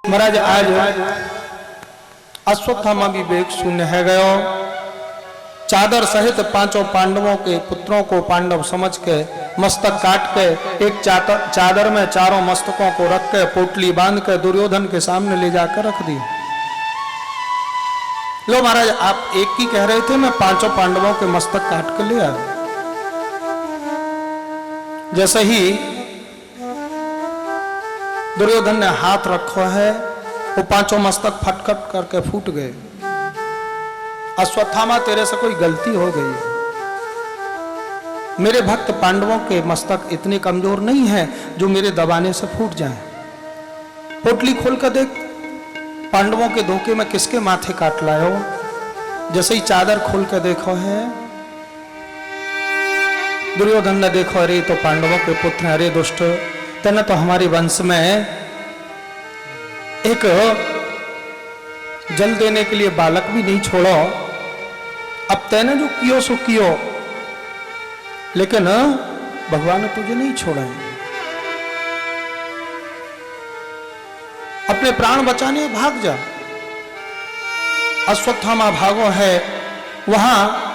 महाराज आज अश्वत्थामा विवेक शून्य है गयो। चादर सहित पांचों पांडवों के पुत्रों को पांडव समझ के मस्तक काट के एक चादर में चारों मस्तकों को रख के पोटली बांध के दुर्योधन के सामने ले जाकर रख दी। लो महाराज, आप एक की कह रहे थे, मैं पांचों पांडवों के मस्तक काट के ले आया। जैसे ही दुर्योधन ने हाथ रखा है, वो पांचों मस्तक फटकट करके फूट गए। अश्वत्थामा, तेरे से कोई गलती हो गई। मेरे भक्त पांडवों के मस्तक इतने कमजोर नहीं हैं जो मेरे दबाने से फूट जाएं। पोटली खोल कर देख, पांडवों के धोखे में किसके माथे काट लाए हो। जैसे ही चादर खोल कर देखो है, दुर्योधन ने देखो, अरे तो पांडवों के पुत्र, अरे दुष्ट, तेने तो हमारे वंश में एक जल देने के लिए बालक भी नहीं छोड़ो। अब तेने जो कियो सो कियो, लेकिन भगवान ने तुझे नहीं छोड़ा है। अपने प्राण बचाने भाग जा। अश्वत्थामा भागो है। वहां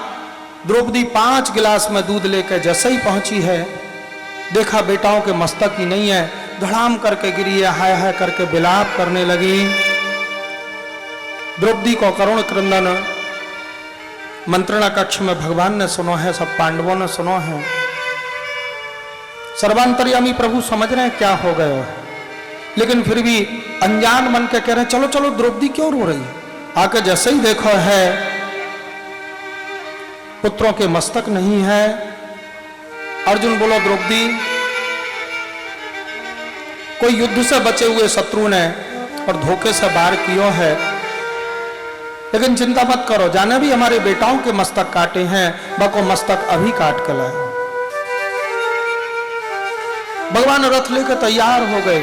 द्रौपदी 5 गिलास में दूध लेकर जैसे ही पहुंची है, देखा बेटाओं के मस्तक ही नहीं है, धड़ाम करके गिरी है, हाय हाय करके विलाप करने लगी। द्रौपदी को करुण क्रंदन मंत्रणा कक्ष में भगवान ने सुनो है, सब पांडवों ने सुनो है। सर्वांतर्यामी प्रभु समझ रहे हैं क्या हो गया है, लेकिन फिर भी अनजान मन के कह रहे हैं, चलो चलो, द्रौपदी क्यों रो रही है। आके जैसे ही देखो है, पुत्रों के मस्तक नहीं है। अर्जुन बोलो, द्रौपदी, कोई युद्ध से बचे हुए शत्रु ने और धोखे से वार किया है, लेकिन चिंता मत करो, जाने भी हमारे बेटाओं के मस्तक काटे हैं, बको मस्तक अभी काट कर लाए। भगवान रथ लेकर तैयार हो गए,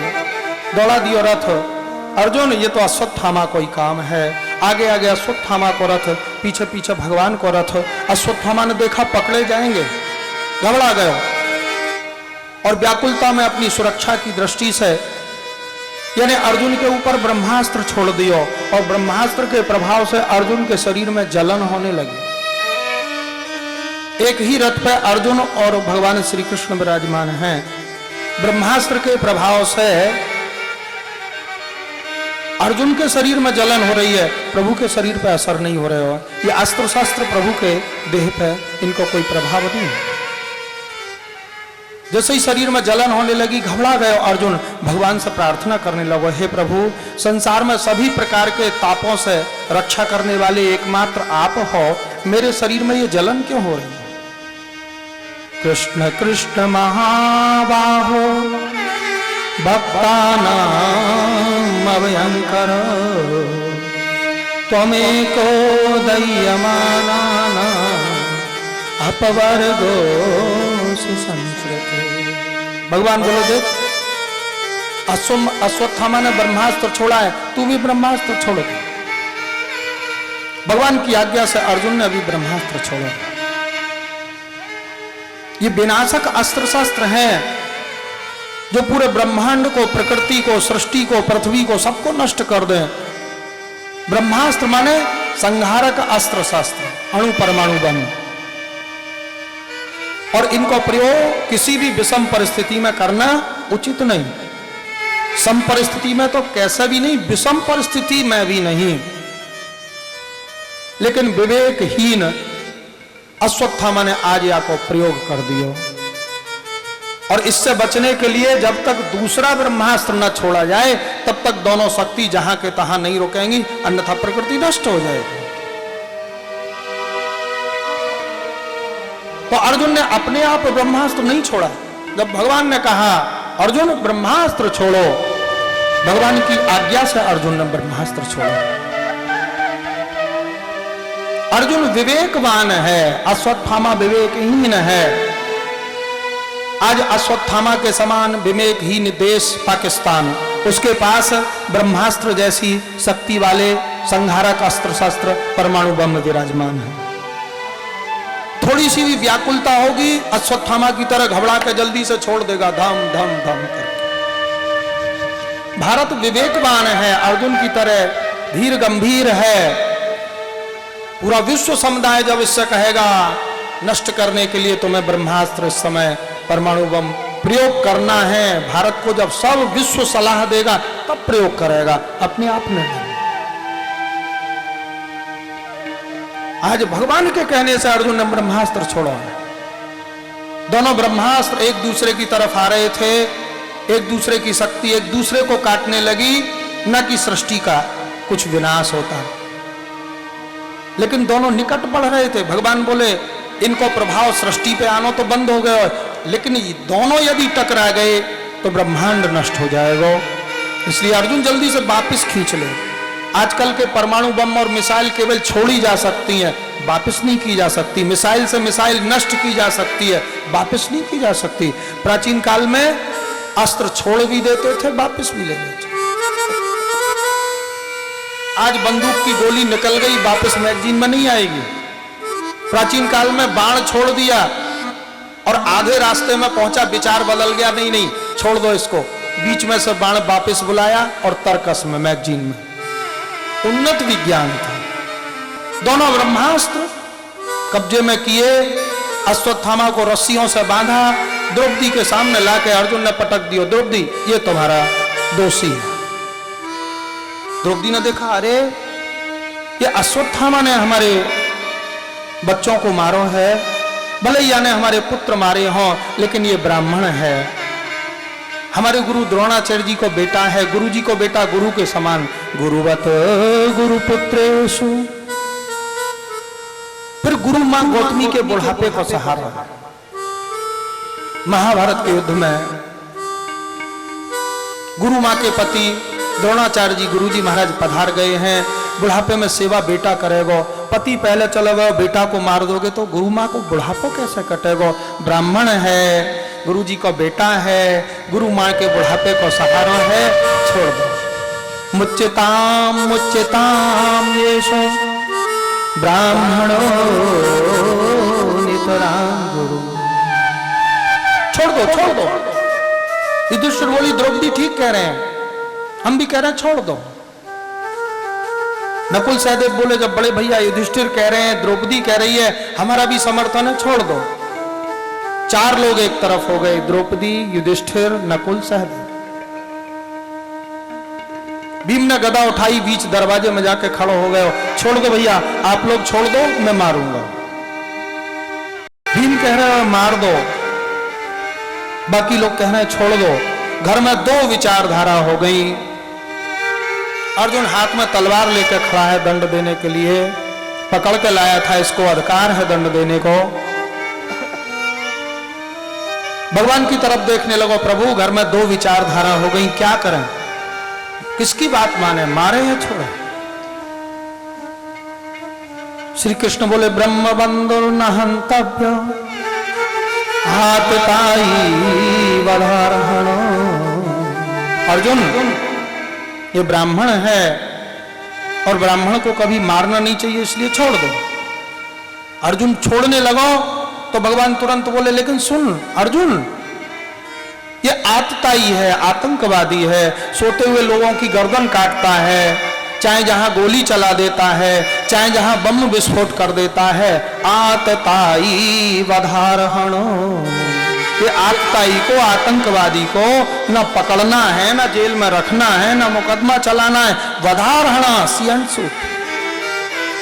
दौड़ा दियो रथ। अर्जुन, ये तो अश्वत्थामा कोई काम है। आगे आगे अश्वत्थामा को रथ, पीछे पीछे भगवान को रथ। अश्वत्थामा ने देखा पकड़े जाएंगे, घबरा गए और व्याकुलता में अपनी सुरक्षा की दृष्टि से, यानी अर्जुन के ऊपर ब्रह्मास्त्र छोड़ दियो, और ब्रह्मास्त्र के प्रभाव से अर्जुन के शरीर में जलन होने लगी। एक ही रथ पे अर्जुन और भगवान श्री कृष्ण विराजमान हैं। ब्रह्मास्त्र के प्रभाव से अर्जुन के शरीर में जलन हो रही है, प्रभु के शरीर पे असर नहीं हो रहा है। ये अस्त्र शस्त्र प्रभु के देह पे इनको कोई प्रभाव नहीं है। जैसे ही शरीर में जलन होने लगी, घबरा गए अर्जुन, भगवान से प्रार्थना करने लगे, हे प्रभु, संसार में सभी प्रकार के तापों से रक्षा करने वाले एकमात्र आप हो, मेरे शरीर में ये जलन क्यों हो रही है। कृष्ण कृष्ण महाबाहो भक्तानां अभयंकर त्वमेको दह्यमानानां अपवर्गो संस्कृत। भगवान बोलो, देख, अश्वत्थामा ने ब्रह्मास्त्र छोड़ा है, तू भी ब्रह्मास्त्र छोड़ो। भगवान की आज्ञा से अर्जुन ने अभी ब्रह्मास्त्र छोड़ा। ये विनाशक अस्त्र शस्त्र हैं जो पूरे ब्रह्मांड को, प्रकृति को, सृष्टि को, पृथ्वी को, सबको नष्ट कर दें। ब्रह्मास्त्र माने संहारक अस्त्र शस्त्र, अणु परमाणु बम, और इनको प्रयोग किसी भी विषम परिस्थिति में करना उचित नहीं। सम परिस्थिति में तो कैसे भी नहीं, विषम परिस्थिति में भी नहीं। लेकिन विवेकहीन अश्वत्थामा ने आज्ञा को प्रयोग कर दिया, और इससे बचने के लिए जब तक दूसरा ब्रह्मास्त्र न छोड़ा जाए, तब तक दोनों शक्ति जहां के तहां नहीं रुकेंगी, अन्यथा प्रकृति नष्ट हो जाएगी। तो अर्जुन ने अपने आप ब्रह्मास्त्र नहीं छोड़ा। जब भगवान ने कहा अर्जुन ब्रह्मास्त्र छोड़ो, भगवान की आज्ञा से अर्जुन ने ब्रह्मास्त्र छोड़ा। अर्जुन विवेकवान है, अश्वत्थामा विवेकहीन है। आज अश्वत्थामा के समान विवेकहीन देश पाकिस्तान, उसके पास ब्रह्मास्त्र जैसी शक्ति वाले संहारक अस्त्र शस्त्र परमाणु बम विराजमान है। थोड़ी सी भी व्याकुलता होगी अश्वत्थामा की तरह घबरा के जल्दी से छोड़ देगा, धम धम धम करके। भारत विवेकवान है, अर्जुन की तरह धीर गंभीर है। पूरा विश्व समुदाय जब इससे कहेगा नष्ट करने के लिए तुम्हें ब्रह्मास्त्र इस समय परमाणु बम प्रयोग करना है, भारत को जब सब विश्व सलाह देगा तब प्रयोग करेगा, अपने आप नहीं। आज भगवान के कहने से अर्जुन ने ब्रह्मास्त्र छोड़ा है। दोनों ब्रह्मास्त्र एक दूसरे की तरफ आ रहे थे, एक दूसरे की शक्ति एक दूसरे को काटने लगी, न कि सृष्टि का कुछ विनाश होता, लेकिन दोनों निकट बढ़ रहे थे। भगवान बोले इनको प्रभाव सृष्टि पे आना तो बंद हो गया, लेकिन दोनों यदि टकरा गए तो ब्रह्मांड नष्ट हो जाएगा। इसलिए अर्जुन जल्दी से वापस खींच ले। आजकल के परमाणु बम और मिसाइल केवल छोड़ी जा सकती हैं, वापस नहीं की जा सकती। मिसाइल से मिसाइल नष्ट की जा सकती है, वापस नहीं की जा सकती। प्राचीन काल में अस्त्र छोड़ भी देते थे, वापस भी ले लेते। आज बंदूक की गोली निकल गई, वापस मैगजीन में नहीं आएगी। प्राचीन काल में बाण छोड़ दिया और आधे रास्ते में पहुंचा, विचार बदल गया, नहीं नहीं छोड़ दो इसको, बीच में से बाण वापस बुलाया और तर्कस में मैगजीन में। उन्नत विज्ञान था। दोनों ब्रह्मास्त्र कब्जे में किए, अश्वत्थामा को रस्सियों से बांधा, द्रौपदी के सामने लाके अर्जुन ने पटक दिया, द्रौपदी ये तुम्हारा दोषी है। द्रौपदी ने देखा, अरे ये अश्वत्थामा ने हमारे बच्चों को मारो है, भलैया ने हमारे पुत्र मारे हों, लेकिन ये ब्राह्मण है, हमारे गुरु द्रोणाचार्य जी को बेटा है, गुरु जी को बेटा गुरु के समान, गुरुवत गुरुपुत्रेषु। फिर गुरु मां गौतमी के बुढ़ापे को सहारा। महाभारत के युद्ध में गुरु मां के पति द्रोणाचार्य जी गुरु जी महाराज पधार गए हैं, बुढ़ापे में सेवा बेटा करेगो। पति पहले चले गए, बेटा को मार दोगे तो गुरु मां को बुढ़ापा कैसे कटेगो? ब्राह्मण है, गुरु जी का बेटा है, गुरु मां के बुढ़ापे को सहारा है, छोड़ दो। मुच्यताम मुच्यताम येषु ब्राह्मणो नितरां गुरु। छोड़ दो, छोड़ दो। युधिष्ठिर बोली द्रौपदी ठीक कह रहे हैं, हम भी कह रहे हैं छोड़ दो। नकुल सहदेव बोले जब बड़े भैया युधिष्ठिर कह रहे हैं, द्रौपदी कह रही है, हमारा भी समर्थन है, छोड़ दो। चार लोग एक तरफ हो गए, द्रौपदी, युधिष्ठिर, नकुल, सहदेव। भीम ने गदा उठाई, बीच दरवाजे में जाके खड़े हो गए, छोड़ दो भैया, आप लोग छोड़ दो, मैं मारूंगा। भीम कह रहे हैं मार दो, बाकी लोग कह रहे हैं छोड़ दो। घर में दो विचारधारा हो गई। अर्जुन हाथ में तलवार लेकर खड़ा है दंड देने के लिए, पकड़ के लाया था, इसको अधिकार है दंड देने को। भगवान की तरफ देखने लगो, प्रभु घर में दो विचारधारा हो गई, क्या करें, किसकी बात माने, मारे या छोड़े? श्री कृष्ण बोले ब्रह्म बंधुर न हंतव्य हातताई वधारहणो। अर्जुन ये ब्राह्मण है और ब्राह्मण को कभी मारना नहीं चाहिए, इसलिए छोड़ दो। अर्जुन छोड़ने लगो तो भगवान तुरंत बोले लेकिन सुन अर्जुन, ये आतताई है, आतंकवादी है, सोते हुए लोगों की गर्दन काटता है, चाहे जहां गोली चला देता है, चाहे जहां बम विस्फोट कर देता है। आतताई वधारहणो, ये आतताई को, आतंकवादी को न पकड़ना है, न जेल में रखना है, न मुकदमा चलाना है, वधारहणा सियंसुत।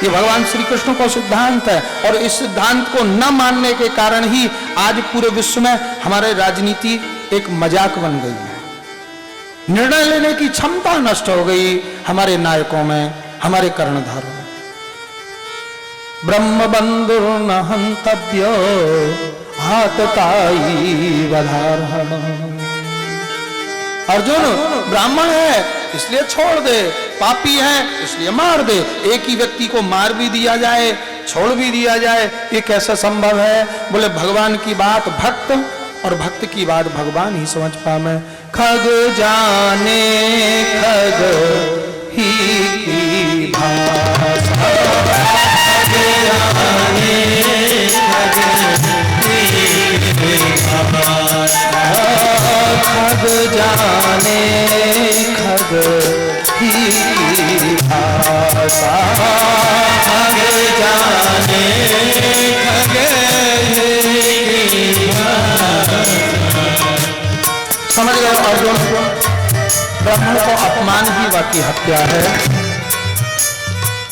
ये भगवान श्री कृष्ण का सिद्धांत है और इस सिद्धांत को न मानने के कारण ही आज पूरे विश्व में हमारे राजनीति एक मजाक बन गई है। निर्णय लेने की क्षमता नष्ट हो गई हमारे नायकों में, हमारे कर्णधारों में। ब्रह्म बंधुर न हंतव्य हातताई वधारहणो। अर्जुन ब्राह्मण है इसलिए छोड़ दे, पापी है इसलिए मार दे। एक ही व्यक्ति को मार भी दिया जाए, छोड़ भी दिया जाए, ये कैसे संभव है? बोले भगवान की बात भक्त और भक्त की बात भगवान ही समझ पावे। खग जाने खग ही की भाषा, खग जाने खग जाने खग ही भाषा, खग जाने खग ही भाषा। समझ गए अर्जुन, ब्राह्मण को अपमान ही वाकी हत्या है।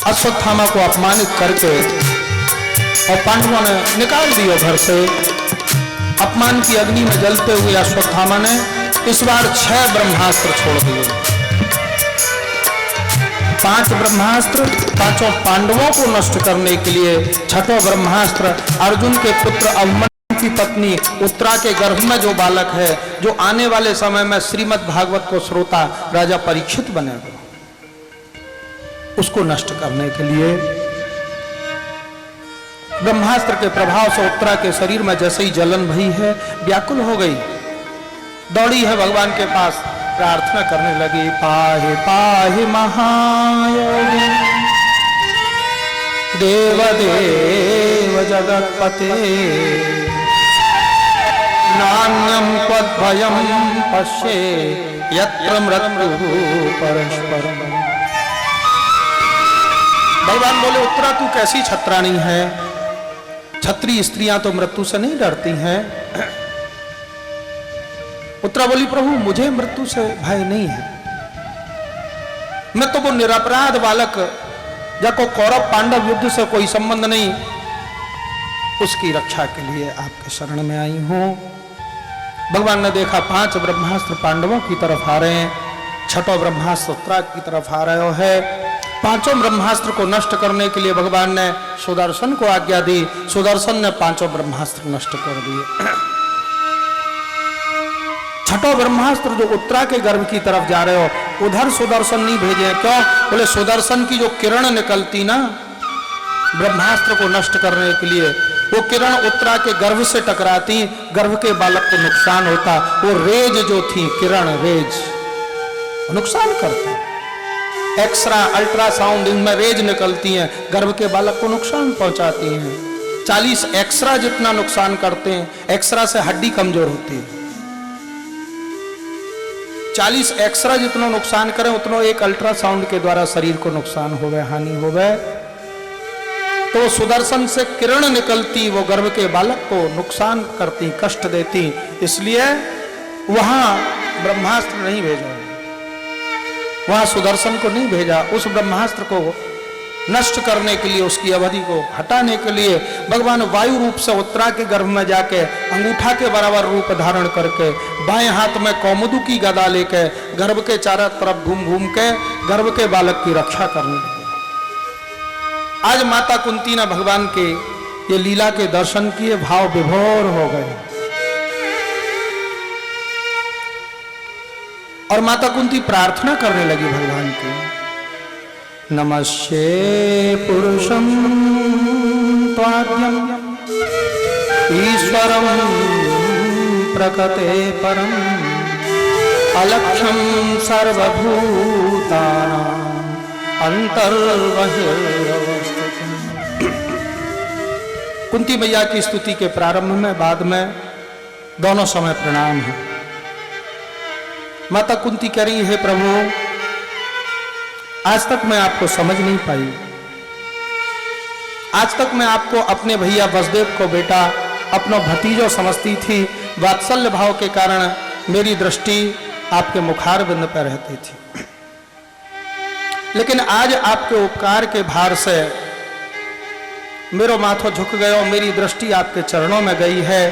अश्वत्थामा को अपमानित करके और पांडवों ने निकाल दिया घर से। अपमान की अग्नि में जलते हुए अश्वत्थामा ने इस बार 6 ब्रह्मास्त्र छोड़ दिए। 5 ब्रह्मास्त्र पांचों पांडवों को नष्ट करने के लिए, 6वां ब्रह्मास्त्र अर्जुन के पुत्र अभिमन्यु की पत्नी उत्तरा के गर्भ में जो बालक है, जो आने वाले समय में श्रीमद् भागवत को श्रोता राजा परीक्षित बनेगा, उसको नष्ट करने के लिए ब्रह्मास्त्र के प्रभाव से उत्तरा के शरीर में जैसे ही जलन भई है, व्याकुल हो गई, दौड़ी है भगवान के पास, प्रार्थना करने लगी, पाहि पाहि महायोगी देव देव जगत्पते, नान्यं त्वद्भयं पश्ये यत्र मृत्युः परस्परम्। भगवान बोले, उत्तरा तू कैसी छत्राणी है, छत्री स्त्रियां तो मृत्यु से नहीं डरती हैं। उत्तरा बोली, प्रभु मुझे मृत्यु से भय नहीं है, मैं तो वो निरपराध बालक जिसको कौरव पांडव युद्ध से कोई संबंध नहीं, उसकी रक्षा के लिए आपके शरण में आई हूं। भगवान ने देखा 5 ब्रह्मास्त्र पांडवों की तरफ आ रहे हैं, 6वां ब्रह्मास्त्र उत्तरा की तरफ आ रहे है। 5 ब्रह्मास्त्र को नष्ट करने के लिए भगवान ने सुदर्शन को आज्ञा दी, सुदर्शन ने 5 ब्रह्मास्त्र नष्ट कर दिए। 6वां ब्रह्मास्त्र जो उत्तरा के गर्भ की तरफ जा रहे हो, उधर सुदर्शन नहीं भेजे। क्यों? बोले सुदर्शन की जो किरण निकलती ना ब्रह्मास्त्र को नष्ट करने के लिए, वो किरण उत्तरा के गर्भ से टकराती, गर्भ के बालक को नुकसान होता। वो रेज जो थी, किरण रेज नुकसान करती, एक्सरा अल्ट्रासाउंड इनमें रेज निकलती हैं, गर्भ के बालक को नुकसान पहुंचाती हैं। 40 एक्सरा जितना नुकसान करते हैं, एक्सरा से हड्डी कमजोर होती है। 40 एक्सरा जितना नुकसान करें उतना एक अल्ट्रासाउंड के द्वारा शरीर को नुकसान हो गए, हानि हो गए। तो सुदर्शन से किरण निकलती, वो गर्भ के बालक को नुकसान करती, कष्ट देती, इसलिए वहां ब्रह्मास्त्र नहीं भेजा, वहां सुदर्शन को नहीं भेजा। उस ब्रह्मास्त्र को नष्ट करने के लिए, उसकी अवधि को हटाने के लिए भगवान वायु रूप से उत्तरा के गर्भ में जाके अंगूठा के बराबर रूप धारण करके बाएं हाथ में कौमुदू की गदा लेके गर्भ के चारों तरफ घूम घूम के गर्भ के बालक की रक्षा करने लगे। आज माता कुंती ने भगवान के ये लीला के दर्शन किए, भाव विभोर हो गए। और माता कुंती प्रार्थना करने लगी भगवान की, नमस्ये पुरुषं त्वाद्यं ईश्वरं प्रकृते परं अलक्ष्यं सर्वभूतानां अंतर्बहिर्वस्थितम्। कुंती मैया की स्तुति के प्रारंभ में, बाद में, दोनों समय प्रणाम है। माता कुंती कह रही है, प्रभु आज तक मैं आपको समझ नहीं पाई, आज तक मैं आपको अपने भैया वसुदेव को बेटा, अपना भतीजो समझती थी। वात्सल्य भाव के कारण मेरी दृष्टि आपके मुखारबिंद पर रहती थी, लेकिन आज आपके उपकार के भार से मेरो माथो झुक गयो, मेरी दृष्टि आपके चरणों में गई है,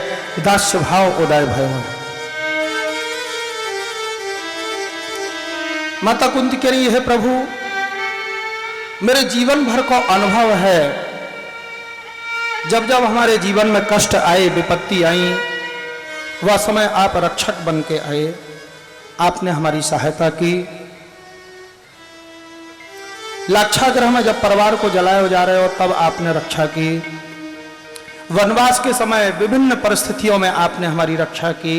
दास्य भाव उदय भयो है। माता कुंती कह रही है, प्रभु मेरे जीवन भर का अनुभव है, जब जब हमारे जीवन में कष्ट आए, विपत्ति आई, वह समय आप रक्षक बन के आए, आपने हमारी सहायता की। लाक्षागृह में जब परिवार को जलाए जा रहे हो, तब आपने रक्षा की। वनवास के समय विभिन्न परिस्थितियों में आपने हमारी रक्षा की।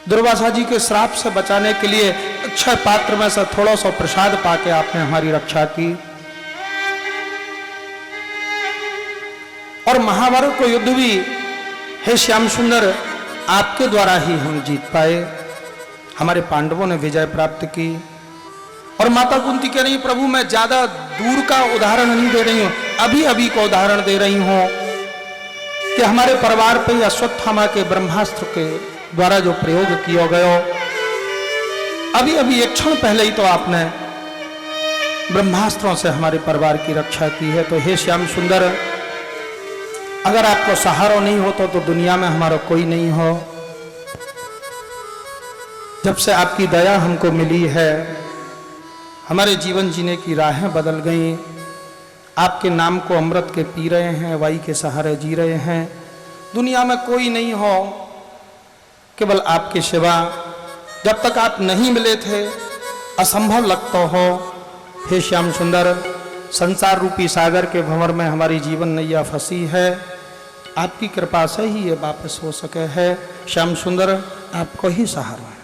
दुर्वासा जी के श्राप से बचाने के लिए अक्षय पात्र में से थोड़ा सा प्रसाद पाके आपने हमारी रक्षा की। और महाभारत को युद्ध भी हे श्याम सुंदर आपके द्वारा ही हम जीत पाए। हमारे पांडवों ने विजय प्राप्त की। और माता कुंती कह रही प्रभु मैं ज्यादा दूर का उदाहरण नहीं दे रही हूं, अभी अभी को उदाहरण दे रही हूं कि हमारे परिवार पे अश्वत्थामा के ब्रह्मास्त्र के द्वारा जो प्रयोग किया गया, अभी अभी एक क्षण पहले ही तो आपने ब्रह्मास्त्रों से हमारे परिवार की रक्षा की है। तो हे श्याम सुंदर, अगर आपको सहारा नहीं होता तो दुनिया में हमारा कोई नहीं हो। जब से आपकी दया हमको मिली है, हमारे जीवन जीने की राहें बदल गई। आपके नाम को अमृत के पी रहे हैं, वाई के सहारे जी रहे हैं। दुनिया में कोई नहीं हो केवल आपके सिवा। जब तक आप नहीं मिले थे असंभव लगता हो। हे श्याम सुंदर, संसार रूपी सागर के भंवर में हमारी जीवन नैया फंसी है, आपकी कृपा से ही ये वापस हो सके है। श्याम सुंदर, आपको ही सहारा है।